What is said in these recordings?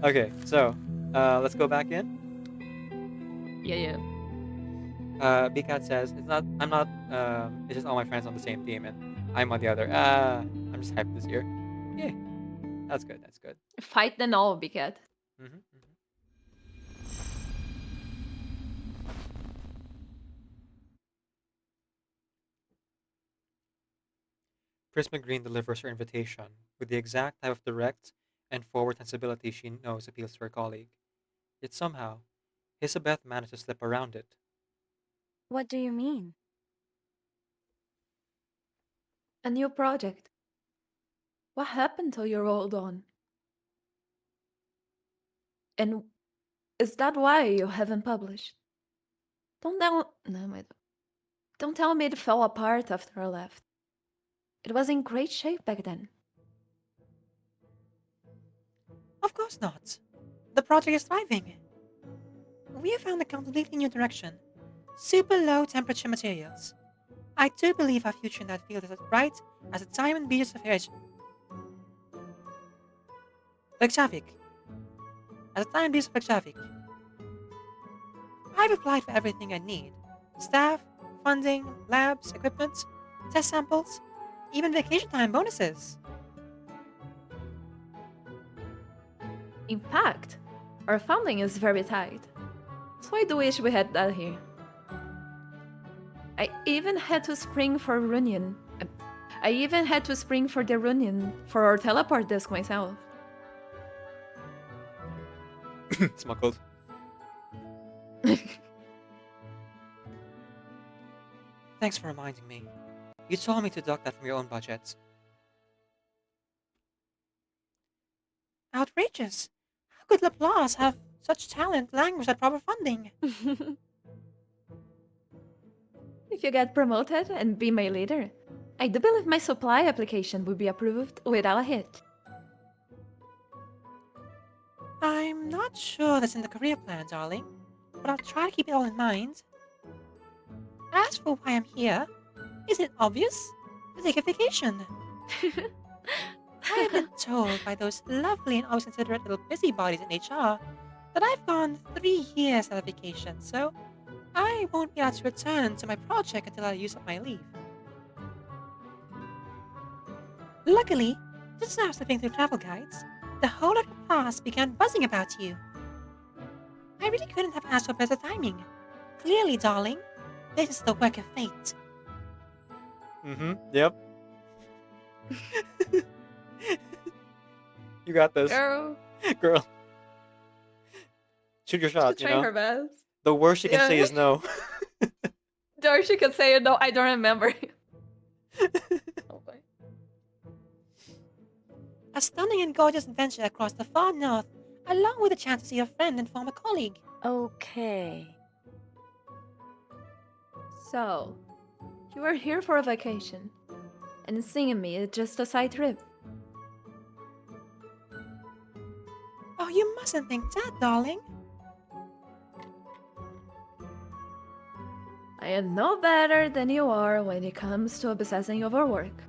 Okay, so let's go back in. Yeah, yeah. Bcat says it's not. I'm not. It's just all my friends on the same team, and I'm on the other. I'm just hyped this year. Yeah, that's good. That's good. Fight them all, Big Cat. Hmm. Prismagreen delivers her invitation with the exact type of direct and forward sensibility she knows appeals to her colleague. Yet somehow, Hissabeth managed to slip around it. What do you mean? A new project. What happened to your old one? And is that why you haven't published? Don't tell no, wait. Don't tell me it fell apart after I left. It was in great shape back then. Of course not. The project is thriving. We have found a completely new direction. Super low temperature materials. I do believe our future in that field is as bright as the diamond beaches of Reykjavik. As the diamond beaches of Reykjavik. I've applied for everything I need. Staff, funding, labs, equipment, test samples, even vacation time bonuses. In fact, our funding is very tight. So I do wish we had that here. I even had to spring for reunion. I even had to spring for the reunion for our teleport disk myself. Smuggled. Thanks for reminding me. You told me to deduct that from your own budget. Outrageous! How could Laplace have such talent, language, and proper funding? If you get promoted and be my leader, I do believe my supply application will be approved without a hitch. I'm not sure that's in the career plan, darling, but I'll try to keep it all in mind. As for why I'm here, is it obvious? To take a vacation. I have been told by those lovely and always considerate little busybodies in HR that I've gone 3 years on a vacation, so I won't be able to return to my project until I use up my leave. Luckily, just as I was flipping through travel guides, the whole of the class began buzzing about you. I really couldn't have asked for better timing. Clearly, darling, this is the work of fate. Mm-hmm. Yep. You got this, Girl, girl. Shoot your she shot. You trying know. her best. The worst she can say Yeah. is no. Or she could say, no, I don't remember. Oh boy. A stunning and gorgeous adventure across the far north, along with a chance to see a friend and former colleague. Okay. So, you are here for a vacation, and seeing me is just a side trip. Oh, you mustn't think that, darling. I am no better than you are when it comes to obsessing over work.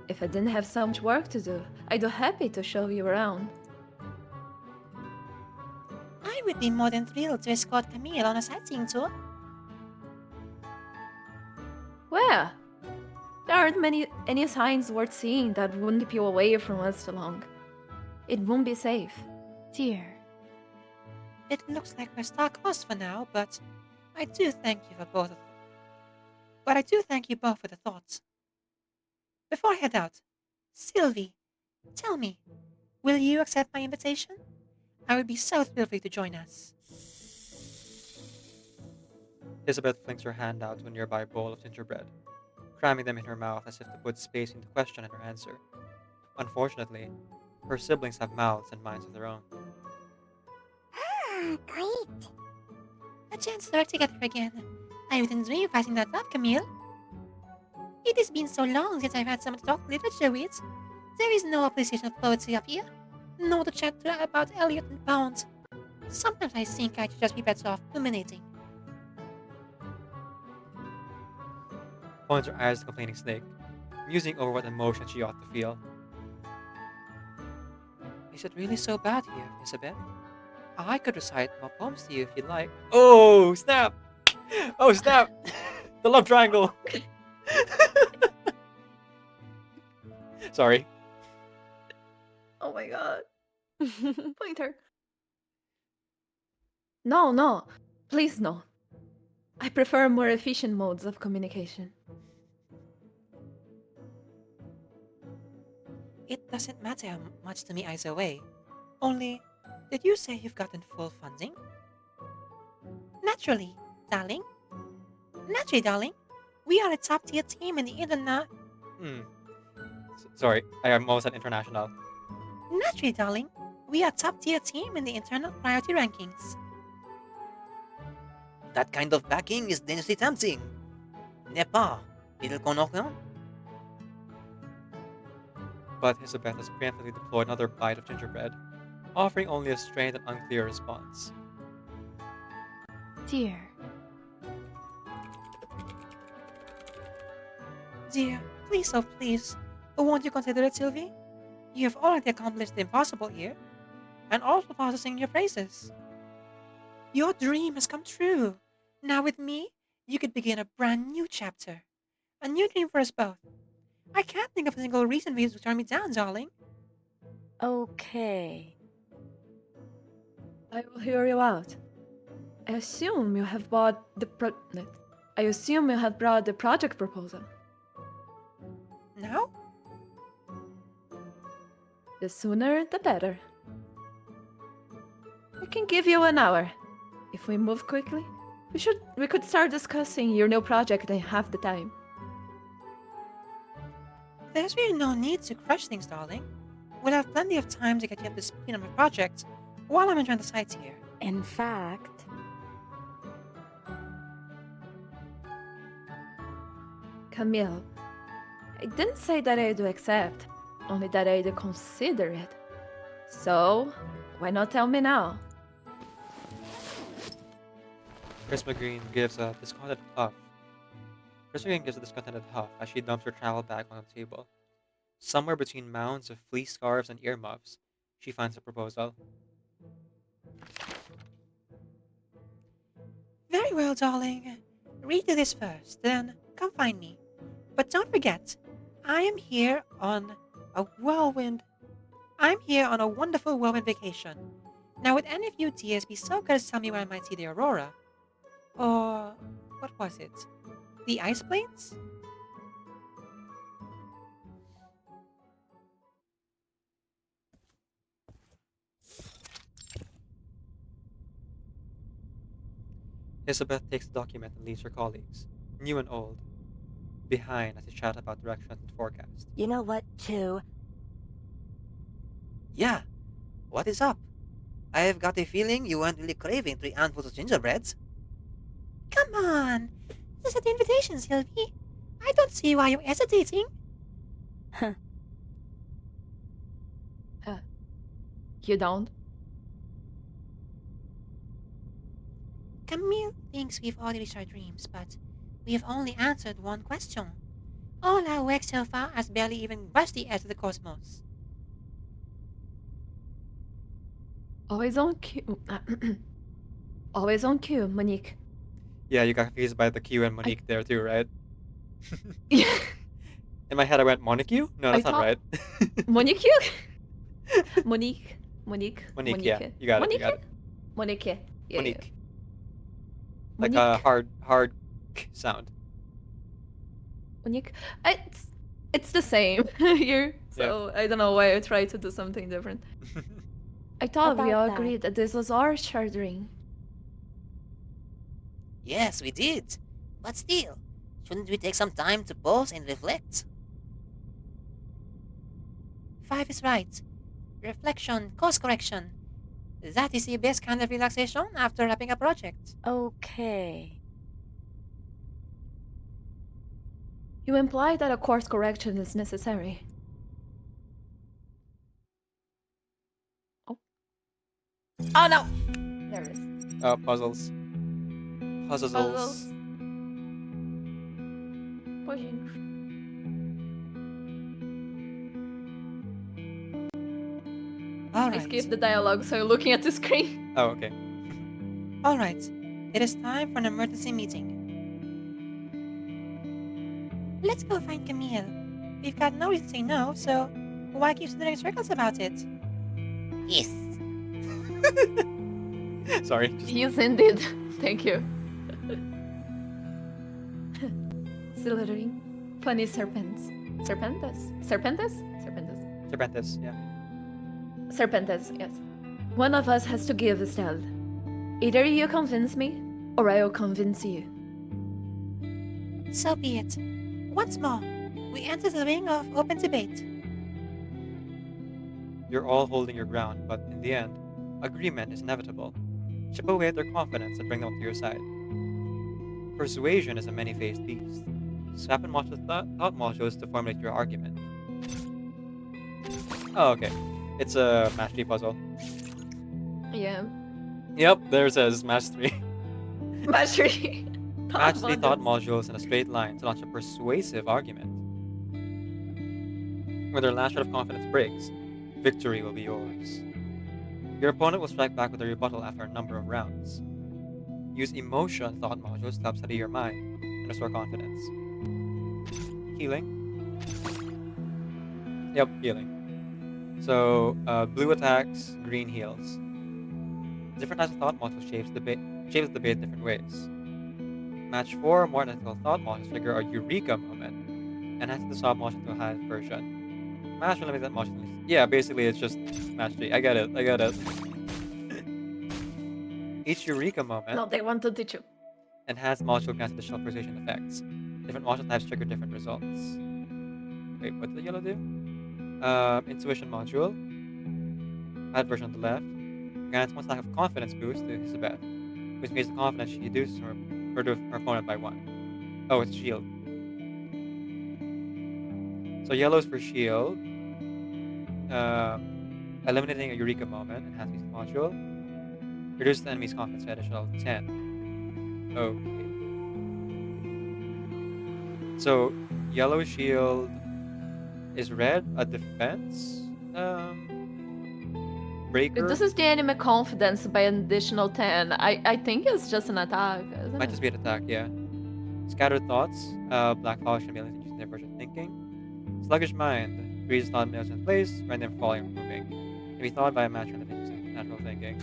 If I didn't have so much work to do, I'd be happy to show you around. I would be more than thrilled to escort Camille on a sightseeing tour. Where? There aren't any signs worth seeing that wouldn't keep you away from us too long. It won't be safe. Dear. It looks like we're star-crossed for now, but I do thank you for both. But I do thank you both for the thoughts. Before I head out, Sylvie, tell me, will you accept my invitation? I would be so thrilled for you to join us. Isabeth flings her hand out to a nearby bowl of gingerbread, cramming them in her mouth as if to put space into question and her answer. Unfortunately, her siblings have mouths and minds of their own. Ah, great. A chance to work together again. I wouldn't dream of passing that up, Camille. It has been so long since I've had someone to talk literature with. There is no appreciation of poetry up here. No to chat about Eliot and Pound. Sometimes I think I should just be better off ruminating. Points her eyes at the complaining snake, musing over what emotion she ought to feel. Is it really so bad here, Hissabeth? I could recite more poems to you if you'd like. Oh, snap! Oh, snap! The love triangle! Sorry. Oh my god. Pointer. No, no. Please, no. I prefer more efficient modes of communication. It doesn't matter much to me either way. Only, did you say you've gotten full funding? Naturally, darling. Naturally, darling. We are a top tier team in the internet. Hmm. Sorry, I am almost at international. Naturally, darling. We are top tier team in the internal priority rankings. That kind of backing is dangerously tempting. N'est pas, little Conocon? But Hissabeth has preemptively deployed another bite of gingerbread, offering only a strained and unclear response. Dear. Dear, please, oh please. Won't you consider it, Sylvie? You have already accomplished the impossible here, and also possessing your praises. Your dream has come true. Now with me, you could begin a brand new chapter. A new dream for us both. I can't think of a single reason for you to turn me down, darling. Okay. I will hear you out. I assume you have bought the I assume you have brought the project proposal. Now? The sooner, the better. I can give you an hour. If we move quickly, we could start discussing your new project in half the time. There's really no need to crush things, darling. We'll have plenty of time to get you up to speed on my project while I'm enjoying the sights here. In fact, Camille, I didn't say that I'd accept, only that I'd consider it. So, why not tell me now? Prismagreen gives a discontented huff. Prismagreen gives a discontented huff as she dumps her travel bag on the table. Somewhere between mounds of fleece scarves and earmuffs, she finds a proposal. Very well, darling. Read through this first, then come find me. But don't forget, I am here on a whirlwind. I'm here on a wonderful whirlwind vacation. Now, would any of you dears be so good as to tell me where I might see the aurora? Or what was it? The ice plains? Hissabeth takes the document and leaves her colleagues, new and old, behind as they chat about directions and forecast. You know what, too? Yeah. What is up? I've got a feeling you weren't really craving 3 handfuls of gingerbreads. Come on! This is the invitation, Sylvie. I don't see why you're hesitating. You don't? Camille thinks we've already reached our dreams, but we've only answered one question. All our work so far has barely even brushed the edge of the cosmos. Always on cue. Always on cue, Monique. Yeah, you got confused by the Q and Monique there too, right? Yeah. In my head, I went Monique. No, that's not thought- right. Monique? Monique. Monique, yeah, you got it. You got it. Monique. Yeah, yeah. Monique, like Monique. a hard k sound. Monique. It's the same here, so I don't know why I tried to do something different. I thought we About all that. agreed that this was our shared dream. Yes, we did. But still, shouldn't we take some time to pause and reflect? 5 is right. Reflection, course correction. That is the best kind of relaxation after wrapping a project. okay. You imply that a course correction is necessary. Oh no! There it is. Puzzles. Puzzles. Pushing. All I right. skipped the dialogue, so you're looking at the screen. Oh, okay. All right. It is time for an emergency meeting. Let's go find Camille. We've got no reason to say no, so why keep spinning circles about it? Yes. Sorry. Just Yes, indeed. Thank you. Slithering. Funny serpents. Serpentas? Serpentas? Serpentas. Serpentis, yeah. Serpentas, yes. One of us has to give, Estelle. Either you convince me, or I'll convince you. So be it. Once more, we enter the ring of open debate. You're all holding your ground, but in the end, agreement is inevitable. Chip away at their confidence and bring them to your side. Persuasion is a many-faced beast. Swap and watch the thought modules to formulate your argument. Oh, okay. It's a match 3 puzzle. Yeah. Yep, there it says match 3. Mastery. Match 3 thought modules in a straight line to launch a persuasive argument. When their last shred of confidence breaks, victory will be yours. Your opponent will strike back with a rebuttal after a number of rounds. Use emotion thought modules to help steady your mind and restore confidence. Healing. Yep, healing. So, blue attacks, green heals. Different types of thought modules shapes the debate different ways. Match 4 more analytical thought modules trigger a eureka moment, enhancing the thought module to a highest version. Match will limit that module. Yeah, basically it's just match 3. I get it. Each eureka moment No, they want to teach you. enhanced module grants additional persuasion effects. Different module types trigger different results. Wait, what did the yellow do? Intuition module. Add version on the left. Grants one stack of confidence boost to Hissabeth, which makes the confidence she reduces her opponent by 1. Oh, it's shield. So yellow is for shield. Eliminating a eureka moment, enhancing the module. Reduce the enemy's confidence by additional 10. Okay. So yellow shield is red, a defense breaker. This is the enemy confidence by an additional 10. I think it's just an attack, isn't Might it? just be an attack, yeah. Scattered thoughts, black polish chameleons using divergent thinking. Sluggish mind, freezes thought nails in place, random falling or moving. Can be thought by a match random using natural thinking.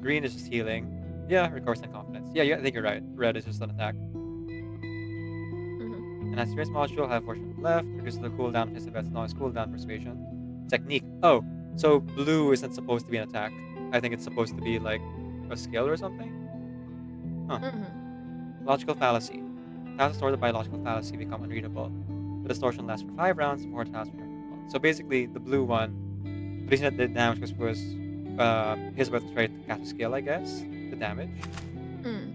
Green is just healing. Yeah, recovers and confidence. Yeah, I think you're right. Red is just an attack. Mhm. And as experience module, have version on the left, reduces the cooldown of Hissabeth's longest cooldown persuasion. Technique. Oh, so blue isn't supposed to be an attack. I think it's supposed to be like a skill or something. Mhm. Logical fallacy. Tiles distorted by logical fallacy become unreadable. The distortion lasts for 5 rounds before tiles return to normal. So basically, the blue one, the reason it did damage was Hissabeth was trying to cast a skill, I guess, to damage. Mm.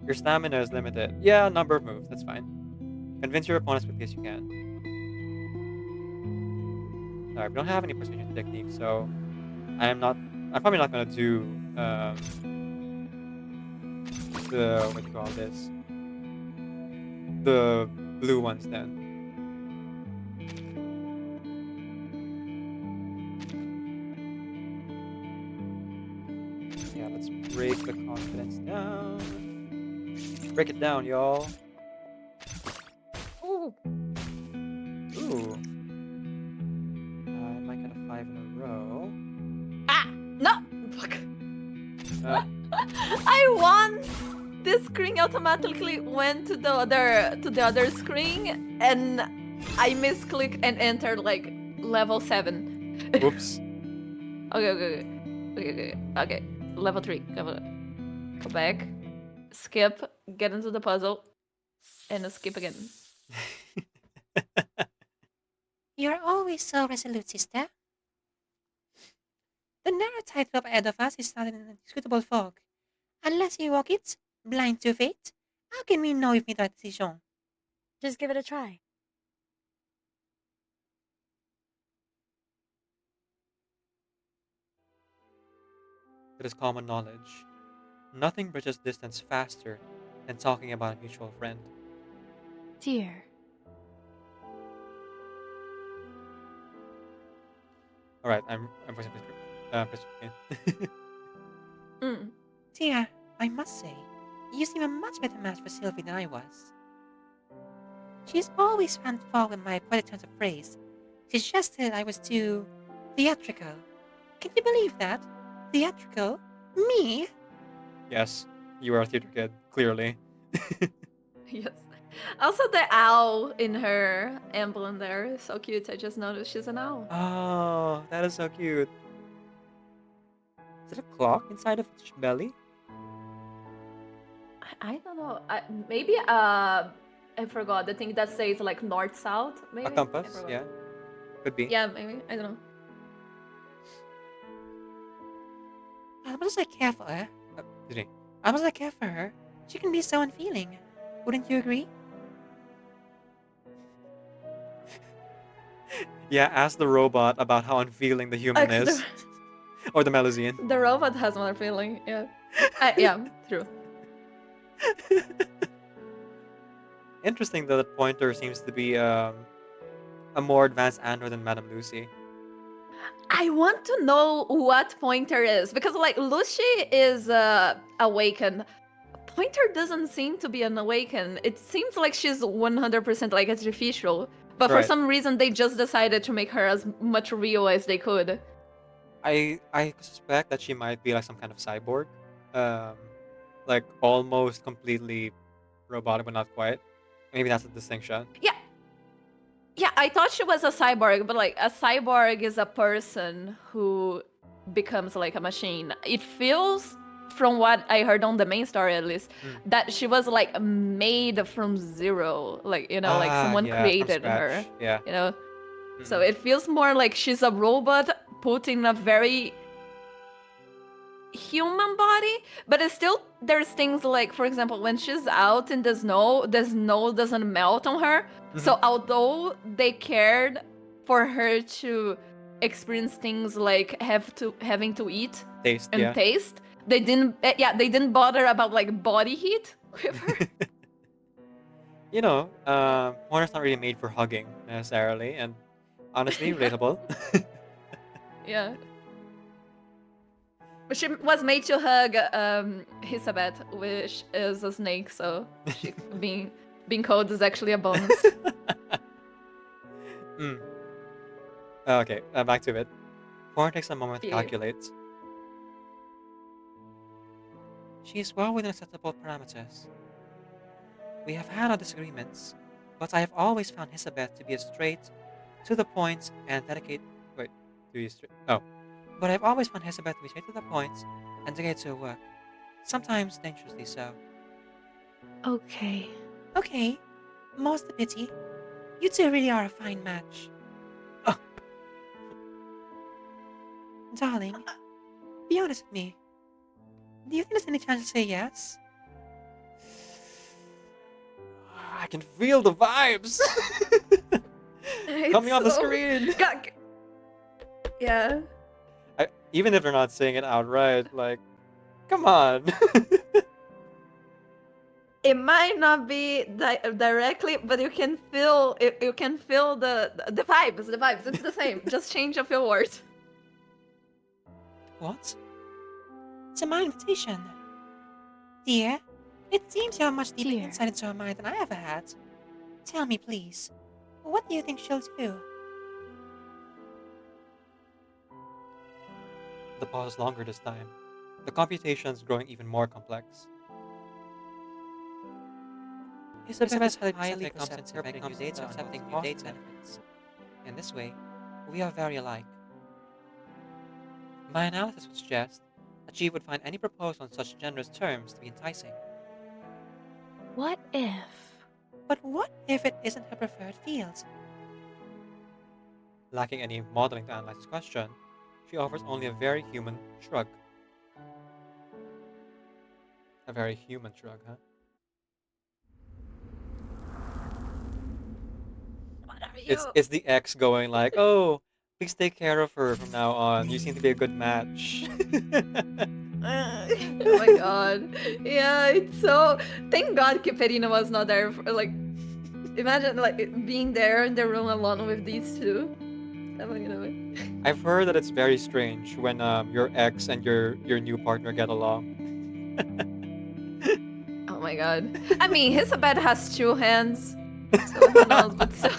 Your stamina is limited. Yeah, number of moves, that's fine. Convince your opponents with this you can. Sorry, we don't have any persuasion techniques, so I'm probably not gonna do the what do you call this? The blue ones then. Yeah, let's break the confidence down. Break it down, y'all. Ooh. Ooh. I might get a 5 in a row. Ah! No! Fuck. Uh, I won! This screen automatically went to the other screen, and I misclicked and entered like level 7. whoops. Okay. Level 3. Go back. Skip. Get into the puzzle. And skip again. You're always so resolute, sister. The narrow tightrope ahead of us is not an inscrutable fog. Unless you walk it, blind to fate, how can we know we've made the right decision? Just give it a try. It is common knowledge. Nothing bridges distance faster than talking about a mutual friend. Dear. Alright, I'm voicing Prismagreen. Mm. Dear, I must say, you seem a much better match for Sylvie than I was. She's always found fault with my poetic turns of phrase. She suggested I was too theatrical. Can you believe that? Theatrical? Me? Yes, you are a theater kid, clearly. Yes. Also, the owl in her emblem there is so cute. I just noticed she's an owl. Oh, that is so cute. Is it a clock inside of its belly? I don't know. Maybe I forgot the thing that says like north south. Maybe A I compass? forgot. Yeah, could be. Yeah, maybe I don't know. As much as I care for her, Excuse me. as much as I care for her, she can be so unfeeling. Wouldn't you agree? Yeah, ask the robot about how unfeeling the human Ex- is. Or the Melusian. The robot has more feeling. Yeah. Yeah, true. Interesting that the pointer seems to be a more advanced android than Madame Lucy. I want to know what Pointer is because, like, Lucy is awakened. Pointer doesn't seem to be an awakened. It seems like she's 100% like artificial, but for Right. some reason they just decided to make her as much real as they could. I suspect that she might be like some kind of cyborg, like almost completely robotic, but not quite. Maybe that's the distinction. Yeah, I thought she was a cyborg, but like a cyborg is a person who becomes like a machine. It feels, from what I heard on the main story at least, Mm. that she was like made from zero. Like, like someone Yeah, from created her. scratch. Yeah. So Mm. it feels more like she's a robot put in a very human body, but it's still, there's things like, for example, when she's out in the snow doesn't melt on her. So although they cared for her to experience things like having to eat Taste. and Yeah. taste, they didn't bother about like body heat with her. Pointer's not really made for hugging necessarily, and honestly, relatable. Yeah. She was made to hug Hissabeth, which is a snake, so she being cold is actually a bonus. Mm. Okay, back to it. Pointer takes a moment to Yeah. calculate. She is well within acceptable parameters. We have had our disagreements, but I have always found Hissabeth to be a straight, to the point, and dedicated. Wait, do you straight? Oh, But I've always found Hissabeth to be straight to the point and dedicated to her work. Sometimes dangerously so. Okay. Okay, most the pity. You two really are a fine match. Oh. Darling, be honest with me. Do you think there's any chance to say yes? I can feel the vibes coming off the screen. Yeah. Even if they're not saying it outright, like, come on. It might not be directly, but you can feel it. You can feel the vibes. The vibes. It's the same. Just change a few words. What? It's my invitation. Dear, it seems you have much deeper Dear. insight into her mind than I ever had. Tell me, please, what do you think she'll do? The pause is longer this time. The computation's growing even more complex. Hissabeth is Hissabeth highly comes in perceptive perfect and new data accepting accepting new new data. benefits. In this way, we are very alike. My analysis would suggest that she would find any proposal on such generous terms to be enticing. What if? But what if it isn't her preferred field? Lacking any modeling to analyze this question, she offers only a very human shrug. A very human shrug, huh? What are you? It's the ex going like, oh, please take care of her from now on. You seem to be a good match. Oh my god. Yeah, it's so. Thank God Kipperina was not there. Like, imagine like being there in the room alone with these two. I've heard that it's very strange when your ex and your new partner get along. Oh my god. I mean, Hissabeth has 2 hands, so who knows, but still.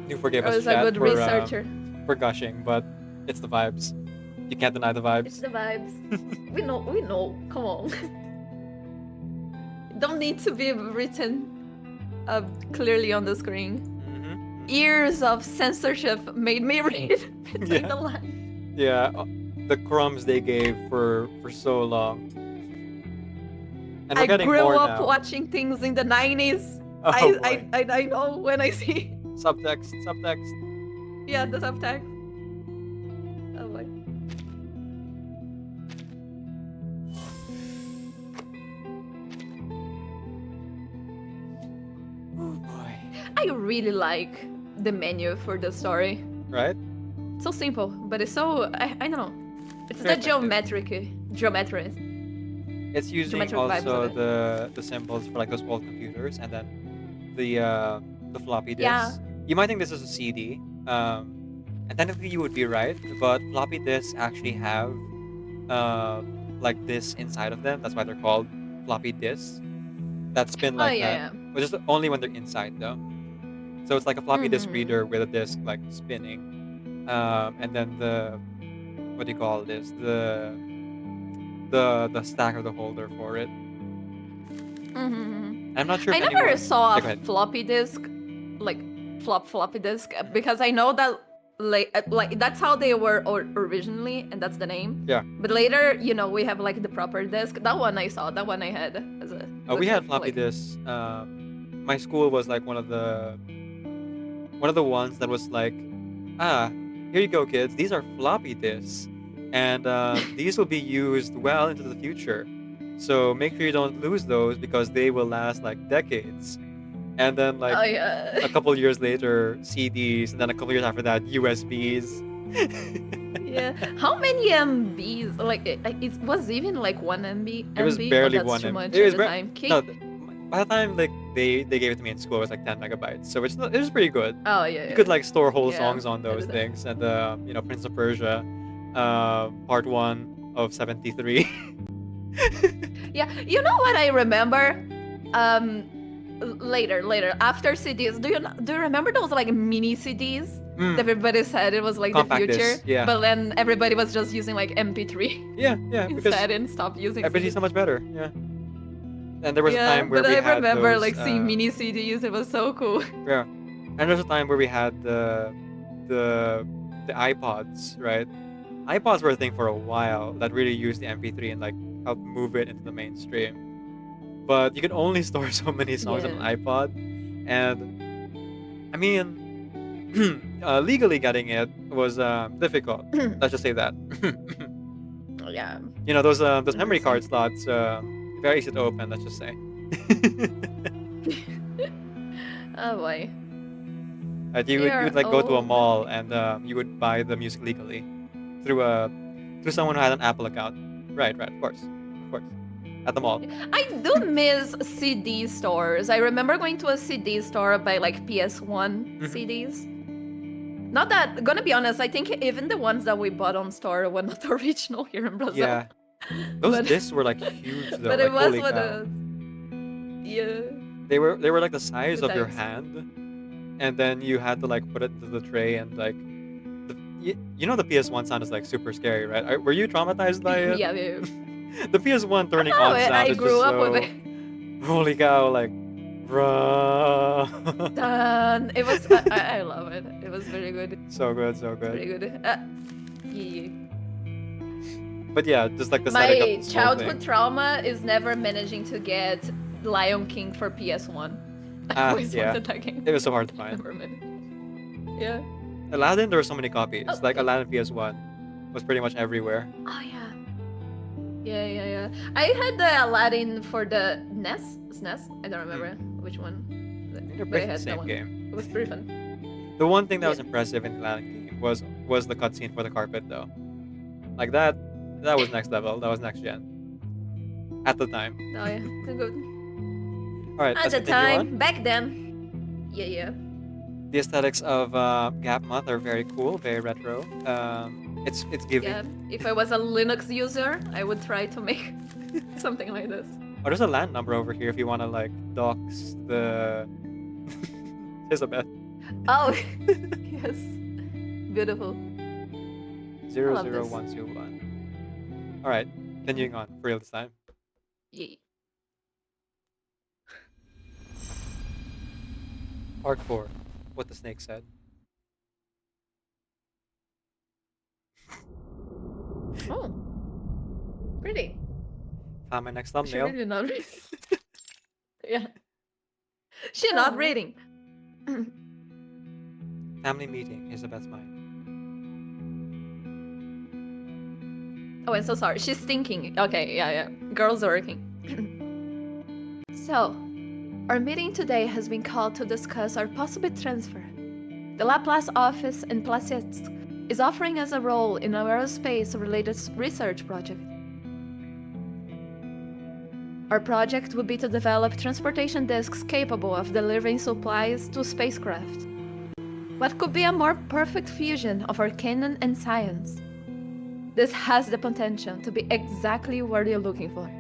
You forgive I us, was a chat, good researcher. for gushing, but it's the vibes. You can't deny the It's vibes. the vibes. We know. Come on. Don't need to be written clearly on the screen. Mm-hmm. Years of censorship made me read between Yeah. the lines. Yeah, the crumbs they gave for so long. And we're I getting grew more up now. watching things in the 90s. Oh boy. I know when I see. Subtext. Yeah, the subtext. Oh boy. Oh boy. I really like the menu for the story. Right? It's so simple, but it's so I don't know. It's Very the effective. geometry. It's using Geometric vibes of also it. the symbols for like those old computers, and then the floppy Yeah. disks. You might think this is a CD, and technically you would be right, but floppy disks actually have like this inside of them. That's why they're called floppy disks. That spin Oh like yeah, that, but just only when they're inside though. So it's like a floppy disk Mhm. reader with a disk like spinning, and then the what do you call this? The stack of the holder for it. yeah. Mhm. I'm not sure I if never anyone. saw Yeah, a go ahead. floppy disk, like floppy disk, because I know that like that's how they were originally, and that's the name. Yeah. But later, we have like the proper disk. That one I saw. That one I had as a. We kid, had floppy like- disks. My school was like one of the ones that was like, here you go, kids. These are floppy disks, and these will be used well into the future. So make sure you don't lose those because they will last like decades. And then like Oh yeah. a couple years later, CDs, and then a couple years after that, USBs. Yeah. How many MBs? Like it was even like 1 MB. It was MB, barely or that's 1 too MB. much It at was the bar- time. No, by the time like they gave it to me in school, it was like 10 megabytes. So it was pretty good. Oh yeah. You could like store whole Yeah, songs on I those did that. things, and Prince of Persia, part 1 of 73. Yeah. You know what I remember? Later after CDs. Do you remember those like mini CDs? Mm, Everybody said it was like Compact the future, disc, yeah. but then everybody was just using like MP3 yeah, because instead and stopped using everybody's CDs. so much better. Yeah. And there was a Yeah, time where but we I had remember those, like seeing mini CDs. It was so cool. Yeah. And there's a time where we had the iPods, right? iPods were a thing for a while that really used the MP3 and like helped move it into the mainstream. But you can only store so many songs on an Yeah. iPod, and I mean, legally getting it was difficult. Let's just say that. Yeah. Those memory 100%. card slots, very easy to open. Let's just say. Oh boy. You We are would like go to a old. mall and you would buy the music legally through someone who had an Apple account. Right, of course, at the mall. I do miss CD stores. I remember going to a CD store by like PS1 Mhm. CDs. Not that, gonna be honest, I think even the ones that we bought on store were not original here in Brazil. Yeah, those But- discs were like huge though. But Like, it was holy what cow. Yeah. They were like the size Good of your times. hand, and then you had to like put it into the tray and like, the PS1 sound is like super scary, right? Were you traumatized by it? Yeah. The PS1 turning No, on sound I is grew just up with so. it. Holy cow! Like, bruh. Done. It was. I love it. It was very good. So good, so Very good. good. Yeah. But yeah, just like the setting My up this whole childhood thing. trauma is never managing to get Lion King for PS1. I always Yeah. wanted that game. It was so hard to find. Never managed. Yeah. Aladdin, there were so many copies. Oh. Like Aladdin PS1 was pretty much everywhere. Oh yeah. Yeah. I had the Aladdin for the SNES. I don't remember which one. I think they're But I pretty the had that same one. game. It was pretty fun. The one thing that was Yeah. impressive in the Aladdin game was the cutscene for the carpet though. Like that was next level. That was next gen. At the time. Oh yeah. Good. Alright, At let's the continue on. time, back then. Yeah. The aesthetics of Gap Month are very cool, very retro. It's giving. Yeah. If I was a Linux user, I would try to make something like this. Oh, there's a land number over here if you want to like dox the Hissabeth. Oh, yes. Beautiful. love this. 00121. All right, continuing on for real this time. Yeah. Part 4. What the snake said. Oh. Pretty. Found my next She thumbnail. really not reading. Yeah. She not reading. Family meeting. Hissabeth's mind. Oh, I'm so sorry. She's thinking. Okay, yeah. Girls working. So, our meeting today has been called to discuss our possible transfer. The Laplace office in Placetsk is offering us a role in our aerospace-related research project. Our project would be to develop transportation discs capable of delivering supplies to spacecraft. What could be a more perfect fusion of arcane and science? This has the potential to be exactly what you're looking for.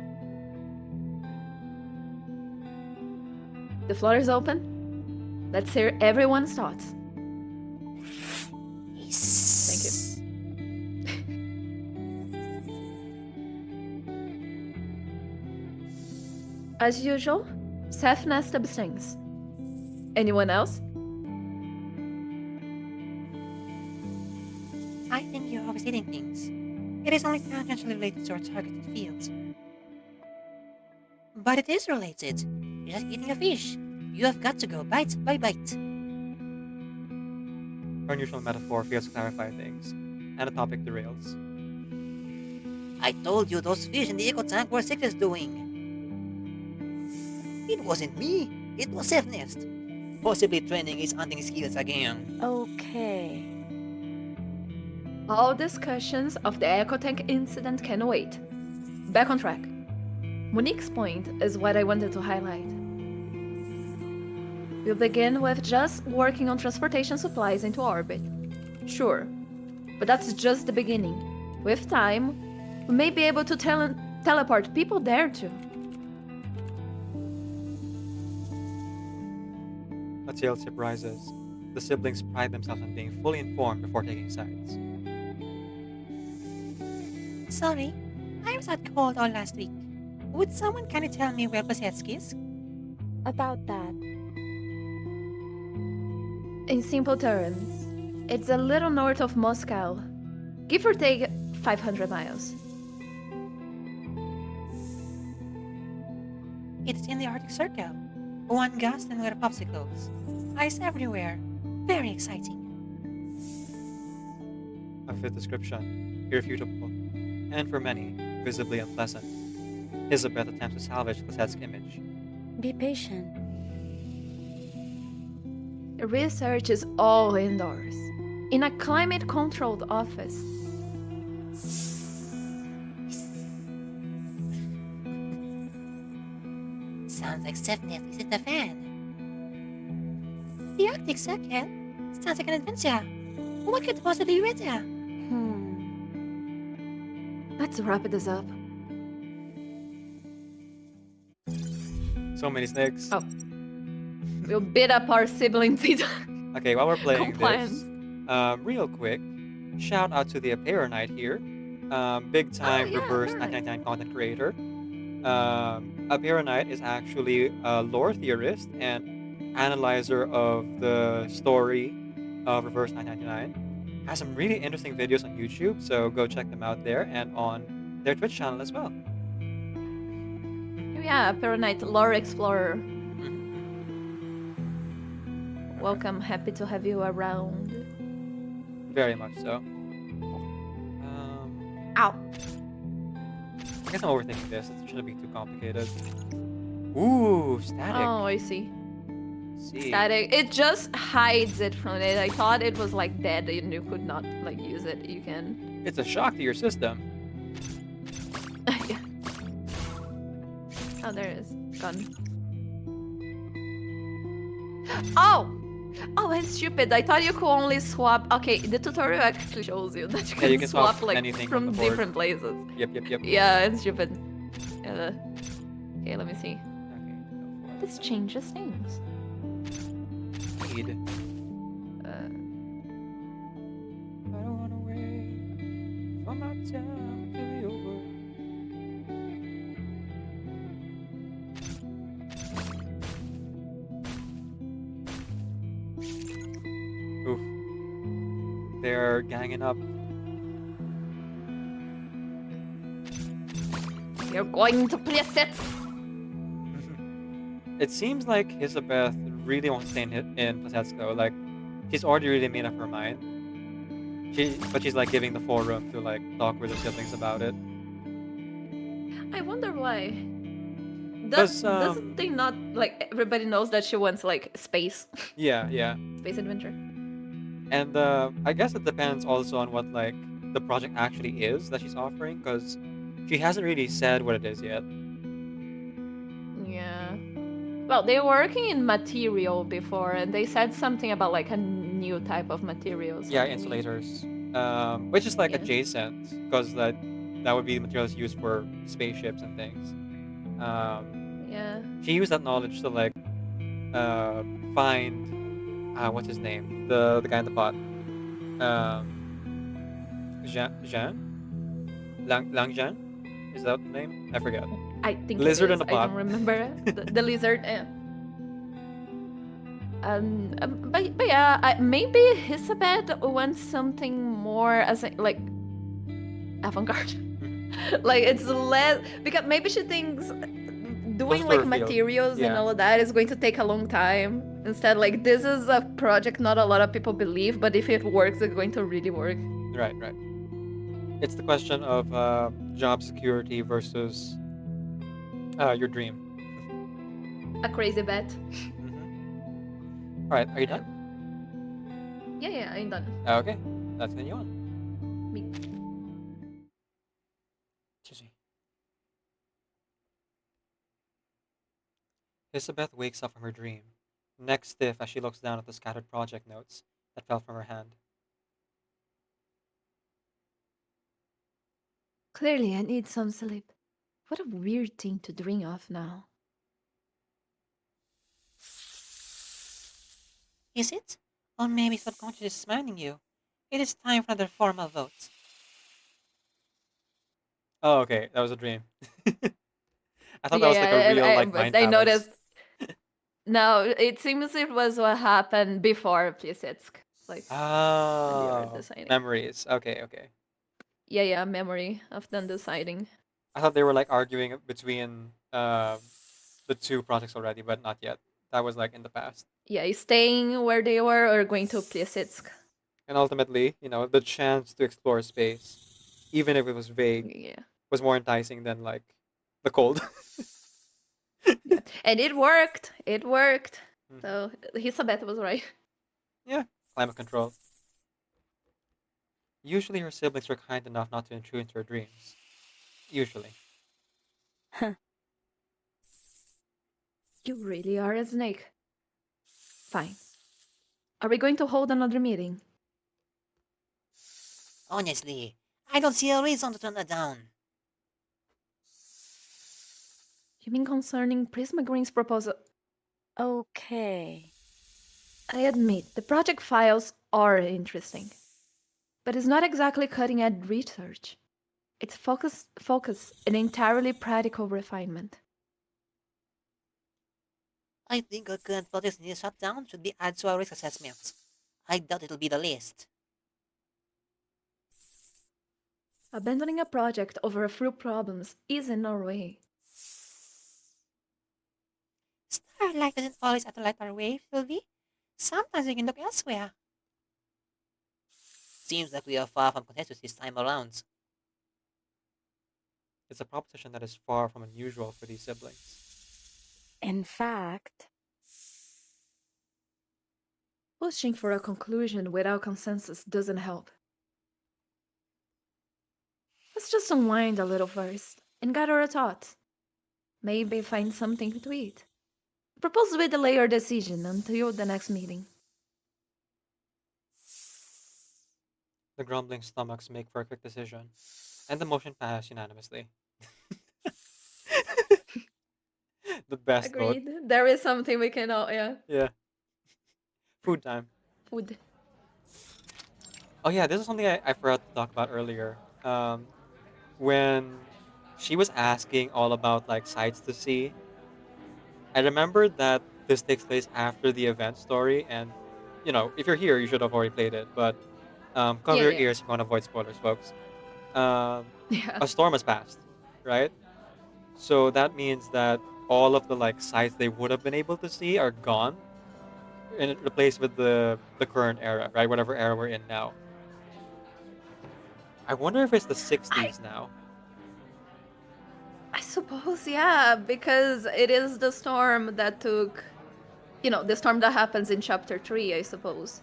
The floor is open. Let's hear everyone's thoughts. Thank you. As usual, Seth Nest abstains. Anyone else? I think you're overstating things. It is only tangentially related to our targeted fields. But it is related. You're just eating a fish. You have got to go bite by bite. Our unusual metaphor fails to clarify things, and the topic derails. I told you those fish in the eco tank were sick as doing. It wasn't me. It was Seth Nest. Possibly training his hunting skills again. Okay. All discussions of the Ecotank incident can wait. Back on track. Monique's point is what I wanted to highlight. We'll begin with just working on transportation supplies into orbit. Sure, but that's just the beginning. With time, we may be able to teleport people there too. A tale surprises. The siblings pride themselves on being fully informed before taking sides. Sorry, I was out cold all last week. Would someone kindly tell me where Placetsk is? About that. In simple terms, it's a little north of Moscow. Give or take 500 miles. It's in the Arctic Circle. One gust and we're popsicles. Ice everywhere. Very exciting. A fit description, irrefutable, and for many, visibly unpleasant. Hissebeth attempts to salvage Placet's image. Be patient. Research is all indoors, in a climate-controlled office. Sounds like Seth Nest is in the fan. The Arctic Circle? Sounds like an adventure. What could possibly be better? Let's wrap this up. So many snakes. Oh. We'll beat up our siblings. Okay, while we're playing Compliance. this, real quick, shout out to the Apera Knight here. Big time yeah, reverse Apera Knight. 999 content creator. Apera Knight is actually a lore theorist and analyzer of the story of Reverse 999. Has some really interesting videos on YouTube, so go check them out there and on their Twitch channel as well. Yeah, Paranite Lore Explorer. Mhm. Welcome, happy to have you around. Very much so. Ow. I guess I'm overthinking this. It shouldn't be too complicated. Ooh, static. Oh, I see. See. Static. It just hides it from it. I thought it was like dead and you could not like use it. You can. It's a shock to your system. Yeah. Oh, there it is. Gone. Oh! Oh, I'm stupid. I thought you could only swap. Okay, the tutorial actually shows you that you Yeah, can, you can swap like anything on the from board. different places. Yep. Yeah, it's stupid. Okay, let me see. Okay, go for This it. changes things. Indeed. Uh, I don't wanna wait for my time to be over. Oof. They're ganging up. you're going to place it. It seems like Hissabeth really wants to stay in Plasetsko. Like, she's already really made up her mind. But she's like giving the forum to like talk with her siblings about it. I wonder why. Because Doesn't they not like everybody knows that she wants like space, yeah, space adventure? and I guess it depends also on what like the project actually is that she's offering. Because she hasn't really said what it is yet. Yeah. Well, they were working in material before, and they said something about like a new type of material. So Yeah, maybe- insulators, which is like Yeah. adjacent, because that would be the materials used for spaceships and things. Yeah. She used that knowledge to like find what's his name, the guy in the pot, Jean Lang Jean, is that the name? I forget. I think Lizard it in is. the I pot. don't remember the lizard. But yeah, maybe Hissabeth wants something more as a, like avant-garde. Like it's less because maybe she thinks doing Closer to like her field. materials and Yeah. all of that is going to take a long time. Instead, like this is a project not a lot of people believe, but if it works, it's going to really work. Right. It's the question of job security versus your dream. A crazy bet. All right, are you done? Yeah, I'm done. Okay, let's continue on. Me. Excuse me. Isabeth wakes up from her dream, neck stiff as she looks down at the scattered project notes that fell from her hand. Clearly, I need some sleep. What a weird thing to dream of now. Is it? Or maybe subconscious is reminding you. It is time for another formal vote. Oh, okay, that was a dream. I thought that was like a Yeah, real like but mind I palace. noticed. No, it seems it was what happened before Plisetsk, like when they were Oh, deciding. memories. Okay. Yeah, memory of them deciding. I thought they were like arguing between the two projects already, but not yet. That was like in the past. Yeah, staying where they were or going to Plisetsk. And ultimately, the chance to explore space, even if it was vague, Yeah. was more enticing than like the cold. Yeah. And it worked. It worked. Mhm. So Hissabeth was right. Yeah, climate control. Usually her siblings were kind enough not to intrude into her dreams. Usually. You really are a snake. Fine. Are we going to hold another meeting? Honestly, I don't see a reason to turn that down. You mean concerning Prismagreen's proposal? Okay. I admit, the project files are interesting. But it's not exactly cutting-edge research. It's focus in entirely practical refinement. I think our current project needs shutdown should be added to our risk assessment. I doubt it'll be the least. Abandoning a project over a few problems isn't our way. Starlight doesn't always have to light our way, Sylvie. Sometimes we can look elsewhere. Seems like we are far from consensus this time around. It's a proposition that is far from unusual for these siblings. In fact, Pushing for a conclusion without consensus doesn't help. Let's just unwind a little first and gather our thoughts. Maybe find something to eat. Propose we delay our decision until the next meeting. The grumbling stomachs make for a quick decision, and the motion passed unanimously. The best vote. Agreed. There is something we can all, yeah. Yeah. Food time. Food. Oh yeah, this is something I forgot to talk about earlier. When she was asking all about like sights to see, I remembered that this takes place after the event story, and if you're here, you should have already played it. But cover Yeah, your yeah. ears if you want to avoid spoilers, folks. Um, Yeah. a storm has passed, right? So that means that all of the like sights they would have been able to see are gone, and replaced with the current era, right? Whatever era we're in now. I wonder if it's the I 60s now. I suppose, yeah, because it is the storm that took, the storm that happens in chapter 3, I suppose,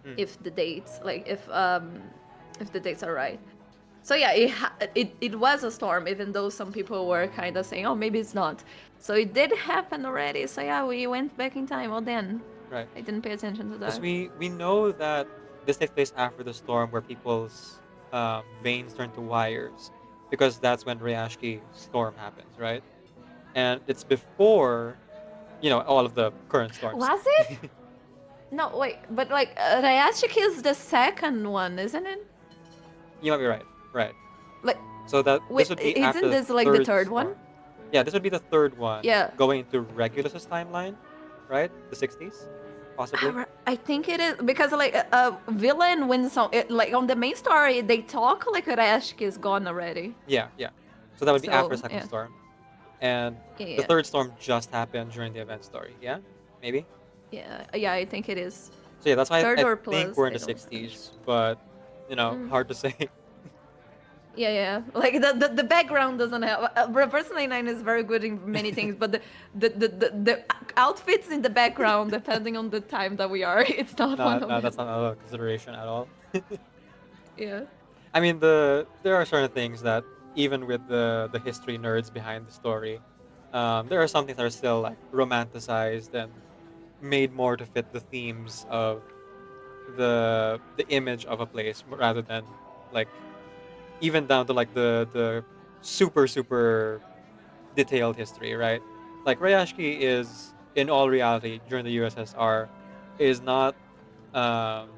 Hmm, if the dates, like if the dates are right. So yeah, it was a storm, even though some people were kind of saying, oh, maybe it's not. So it did happen already. So yeah, we went back in time. Oh, then right. I didn't pay attention to Because that. we know that this takes place after the storm where people's veins turn to wires, because that's when Ryashki storm happens, right? And it's before all of the current storms. Was it? No, wait, but like Ryashik is the second one, isn't it? You might be right. Right. Like, So that wait, this would be after isn't the this like the third third one? storm. Yeah, this would be the third one Yeah. going into Regulus's timeline, right? The 60s, possibly. I think it is because like villain wins on it, like on the main story they talk like Ryashik is gone already. Yeah, yeah. So that would be after So second yeah, storm. And yeah, the yeah, third storm just happened during the event story. Yeah? Maybe? yeah, yeah. I think it is So yeah, that's why third I or think plus. we're in I the don't. I'm 60s, but sure. hard to say. Yeah, yeah. Like the background doesn't help. Reverse 99 is very good in many things, but the outfits in the background, depending on the time that we are, it's not one Not, of no, them. that's not a consideration at all. Yeah. I mean, there are certain things that even with the history nerds behind the story, there are some things that are still like romanticized and made more to fit the themes of the image of a place rather than like even down to like the super detailed history, right? Like Rayashki is in all reality during the USSR is not um,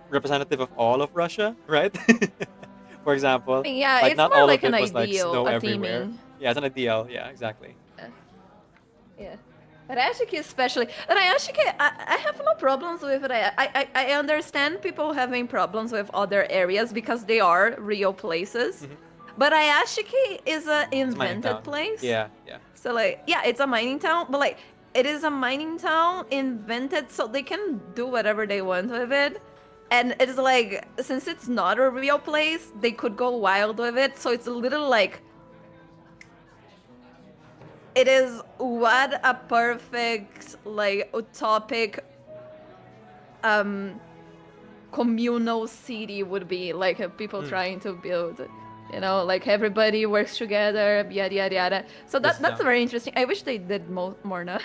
representative of all of Russia, right? For example, Yeah, like it's not more all like of an it was like ideal, snow a everywhere. theming. Yeah, it's an ideal. Yeah, exactly. Uh, yeah. Rayashiki especially. Rayashiki, I have no problems with it. I understand people having problems with other areas because they are real places. Hmm. But Ayashiki is an It's a mining invented town. place. Yeah, yeah. So like, yeah, it's a mining town, but like it is a mining town invented so they can do whatever they want with it. And it's like since it's not a real place, they could go wild with it. So it's a little like it is what a perfect like utopic um communal city would be, like people Mm, trying to build, like everybody works together, yada yada yada. So this is that's very interesting. I wish they did more now.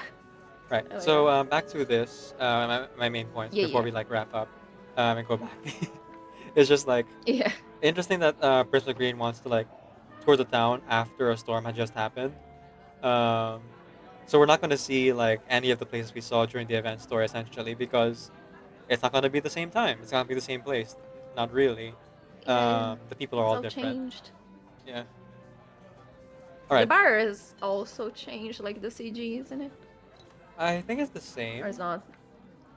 right. I like So that. back to this, my main points Yeah, before yeah, we like wrap up and go back. It's just like yeah. interesting that Prismagreen wants to like tour the town after a storm had just happened. Um, so we're not going to see like any of the places we saw during the event story essentially because it's not going to be the same time. It's going to be the same place. Not really. Yeah, yeah. The people are It's all all different. changed. Yeah. All The right. bar is also changed, like the CG, isn't it? I think it's the Or it's same. not?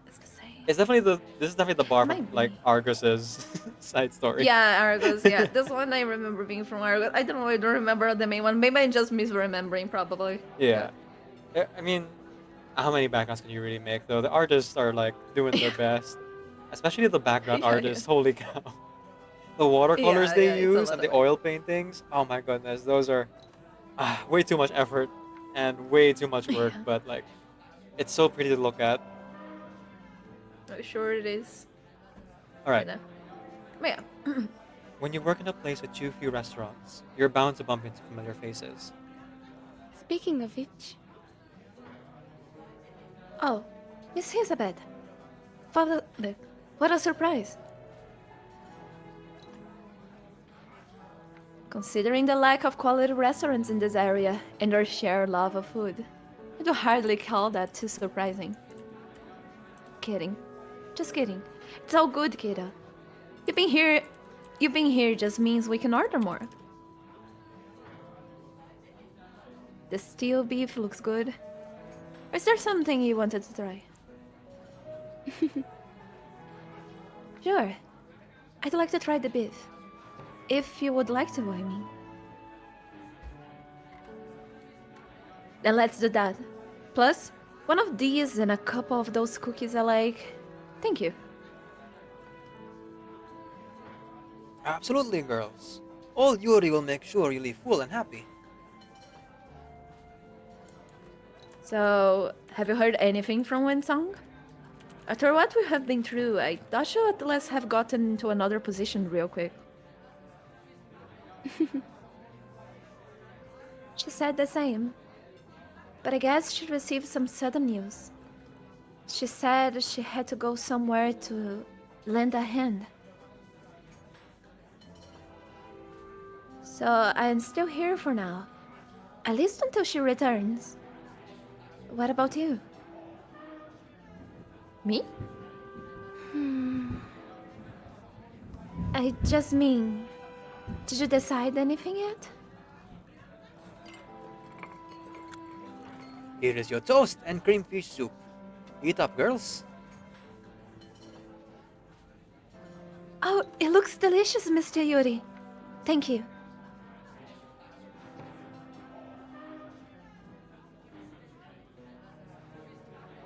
It's the same. It's definitely this is definitely the bar from Might like be. Argus's side story. Yeah, Argos. Yeah, this one I remember being from Argos. I don't know. I don't remember the main one. Maybe I'm just misremembering. Probably. Yeah. Yeah. I mean, how many backgrounds can you really make though? The artists are like doing their Yeah. best, especially the background Yeah. Yeah. artists. Holy cow! The watercolors Yeah. they Yeah. It's a use lot and of the work. oil paintings. Oh my goodness, those are way too much effort and way too much work. Yeah. But like, it's so pretty to look at. I'm sure it is. All You right, know. But yeah. when you work in a place with too few restaurants, you're bound to bump into familiar faces. Speaking of which, Oh, Miss Hissabeth. Father, what a surprise. Considering the lack of quality restaurants in this area and our shared love of food, I do hardly call that too surprising. Kidding. Just kidding. It's all good, kiddo. You being here just means we can order more. The steel beef looks good. Or is there something you wanted to try? Sure. I'd like to try the beef. If you would like to, I mean. Then let's do that. Plus, one of these and a couple of those cookies I like. Thank you. Absolutely, girls. Old Yuri will make sure you leave full and happy. So, have you heard anything from Wensong? After what we have been through, I thought she'll at least have gotten into another position real quick. She said the same. But I guess she received some sudden news. She said she had to go somewhere to lend a hand. So I'm still here for now. At least until she returns. What about you? Me? I just mean, did you decide anything yet? Here is your toast and cream fish soup. Eat up, girls. Oh, it looks delicious, Mr. Yuri. Thank you.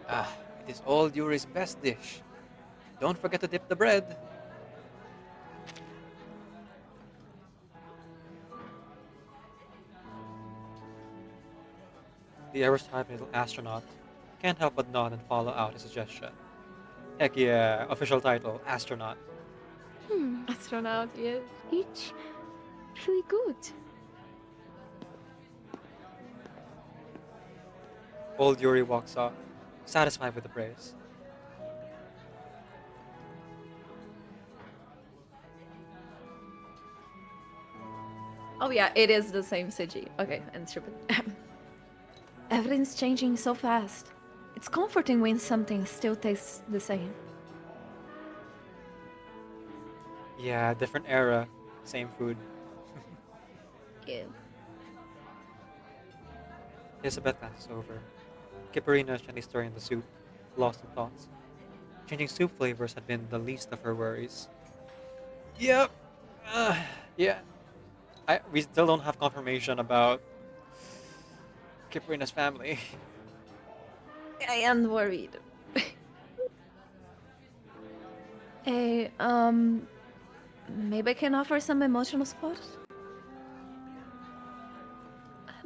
Ah, it is old Yuri's best dish. Don't forget to dip the bread. The ever-type little astronaut can't help but nod and follow out his suggestion. Heck yeah, official title, astronaut. Astronaut, yeah. It's really good. Old Yuri walks off, satisfied with the praise. Oh yeah, it is the same CG. Okay, and stupid. Everything's changing so fast. It's comforting when something still tastes the same. Yeah, different era, same food. Yeah. Hissabeth glances over. Kipperina is gently stirring the soup, lost in thoughts. Changing soup flavors had been the least of her worries. Yep. Yeah. We still don't have confirmation about Kipperina's family. I am worried. Hey, maybe I can offer some emotional support?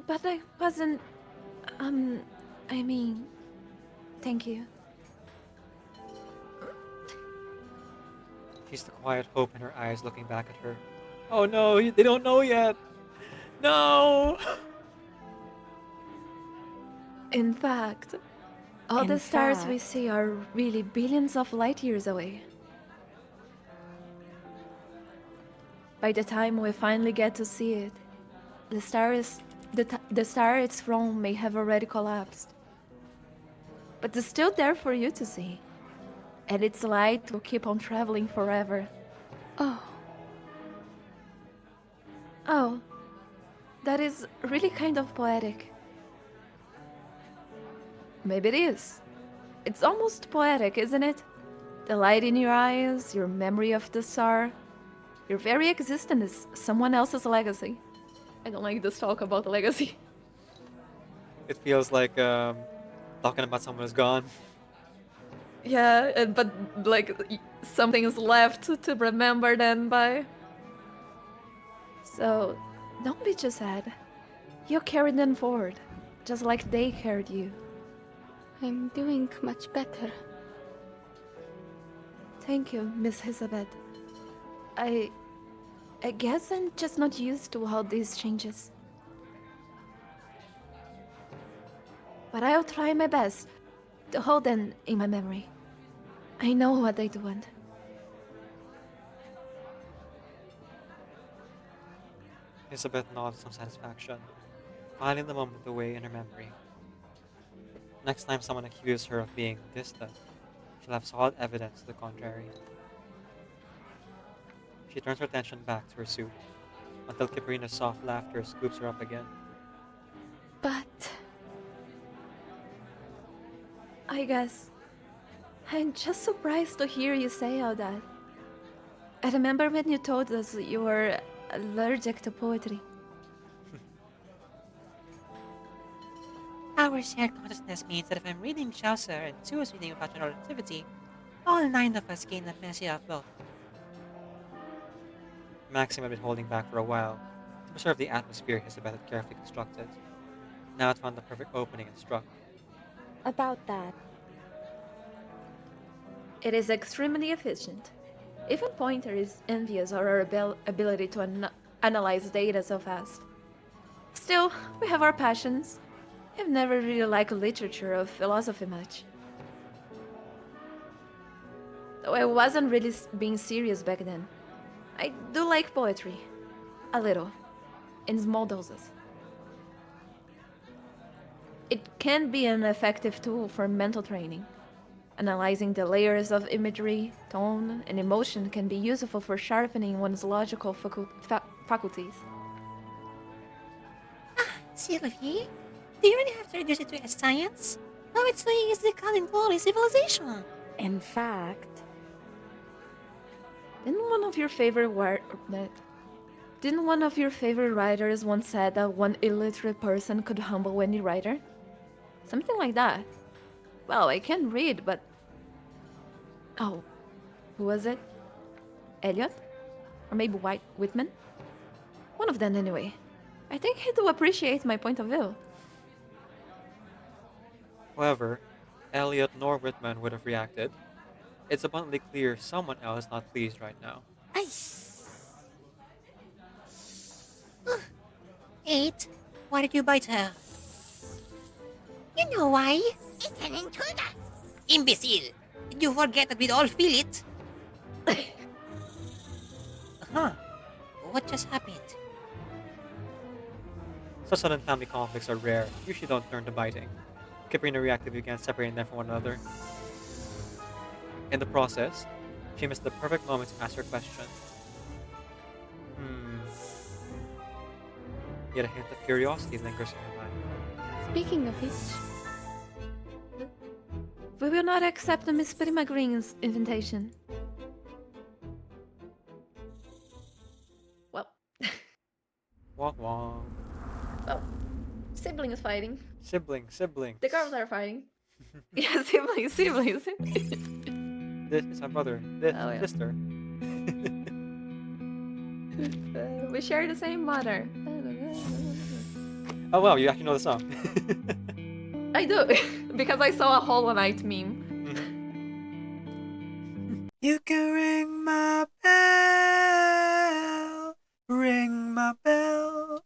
But I wasn't, I mean, thank you. She's the quiet hope in her eyes looking back at her. Oh no, they don't know yet! No! In fact, all In the stars we fact. see are really billions of light years away. By the time we finally get to see it, the star it's from may have already collapsed. But it's still there for you to see. And its light will keep on traveling forever. Oh, Oh, that is really kind of poetic. Maybe it is. It's almost poetic, isn't it? The light in your eyes, your memory of the star, your very existence is someone else's legacy. I don't like this talk about legacy. It feels like talking about someone who's gone. Yeah, but like something is left to remember then by. So, don't be too sad. You carried them forward, just like they carried you. I'm doing much better. Thank you, Miss Hissabeth. I guess I'm just not used to all these changes. But I'll try my best. to hold them in my memory. I know what they'd want. Hissabeth nods some satisfaction, filing the moment away in her memory. Next time someone accuses her of being distant, she'll have solid evidence to the contrary. She turns her attention back to her soup, until Kipperina's soft laughter scoops her up again. But I guess I'm just surprised to hear you say all that. I remember when you told us you were allergic to poetry. Our shared consciousness means that if I'm reading Chaucer and Sue is reading about general activity, all 9 of us gain a measure of both. Maxim had been holding back for a while to preserve the atmosphere Hissabeth had carefully constructed. Now it found the perfect opening and struck. about that, It is extremely efficient. Even Pointer is envious of our ability to analyze data so fast. Still, we have our passions. I've never really liked literature or philosophy much. Though I wasn't really being serious back then. I do like poetry. A little. In small doses. It can be an effective tool for mental training. Analyzing the layers of imagery, tone, and emotion can be useful for sharpening one's logical faculties. Sylvie, do you really have to reduce it to a science? All it's doing is decoding glory civilization. in fact, Didn't one of your favorite writers once said that one illiterate person could humble any writer? Something like that. Well, I can read, but... Oh, who was it? Eliot? Or maybe Whitman? One of them, anyway. I think he do appreciate my point of view. However, Eliot nor Whitman would have reacted. It's abundantly clear someone else is not pleased right now. Ay. 8. Why did you bite her? You know why? It's an intruder. Imbecile! Did you forget that we'd all feel it? Huh. What just happened? Such sudden family conflicts are rare, usually don't turn to biting. Kipperina reacted if you can't separate them from one another. In the process, she missed the perfect moment to ask her question. Yet a hint of curiosity lingers in her mind. speaking of which, We will not accept Miss Prismagreen's invitation. Well, Wonk wonk. well, siblings fighting. Siblings. The girls are fighting. Yeah, siblings. This is my brother. This Oh, yeah. sister. We share the same mother. Oh wow, you actually know the song. I do, because I saw a Hollow Knight meme. You can ring my bell,